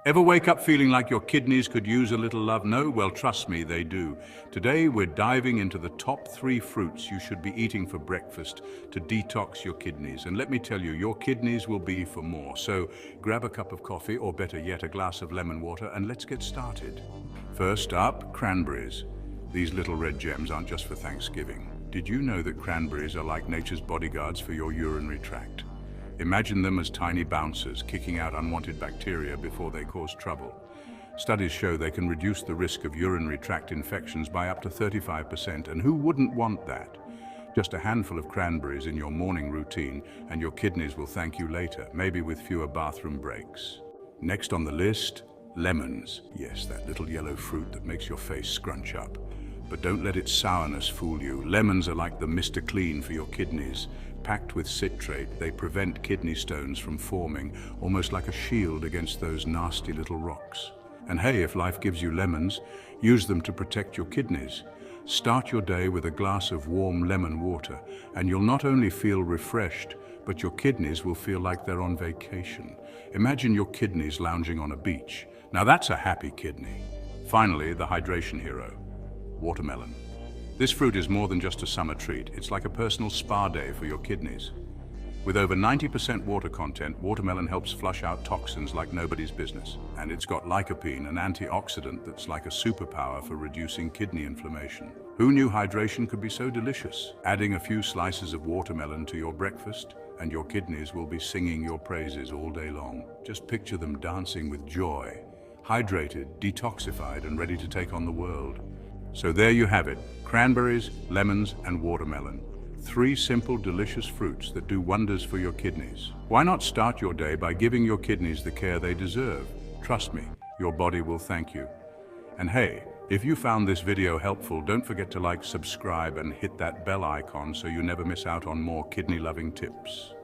Ever wake up feeling like your kidneys could use a little love? No? Well, trust me, they do. Today, we're diving into the top 3 fruits you should be eating for breakfast to detox your kidneys. And let me tell you, your kidneys will be for more. So grab a cup of coffee, or better yet, a glass of lemon water, and let's get started. First up, cranberries. These little red gems aren't just for Thanksgiving. Did you know that cranberries are like nature's bodyguards for your urinary tract? Imagine them as tiny bouncers kicking out unwanted bacteria before they cause trouble. Studies show they can reduce the risk of urinary tract infections by up to 35%, and who wouldn't want that? Just a handful of cranberries in your morning routine and your kidneys will thank you later, maybe with fewer bathroom breaks. Next on the list, lemons. Yes, that little yellow fruit that makes your face scrunch up. But don't let its sourness fool you. Lemons are like the Mr. Clean for your kidneys. Packed with citrate, they prevent kidney stones from forming, almost like a shield against those nasty little rocks. And hey, if life gives you lemons, use them to protect your kidneys. Start your day with a glass of warm lemon water, and you'll not only feel refreshed, but your kidneys will feel like they're on vacation. Imagine your kidneys lounging on a beach. Now that's a happy kidney. Finally, the hydration hero, watermelon. This fruit is more than just a summer treat. It's like a personal spa day for your kidneys. With over 90% water content, watermelon helps flush out toxins like nobody's business. And it's got lycopene, an antioxidant that's like a superpower for reducing kidney inflammation. Who knew hydration could be so delicious? Adding a few slices of watermelon to your breakfast, and your kidneys will be singing your praises all day long. Just picture them dancing with joy, hydrated, detoxified, and ready to take on the world. So there you have it, cranberries, lemons, and watermelon. 3 simple, delicious fruits that do wonders for your kidneys. Why not start your day by giving your kidneys the care they deserve? Trust me, your body will thank you. And hey, if you found this video helpful, don't forget to like, subscribe, and hit that bell icon so you never miss out on more kidney-loving tips.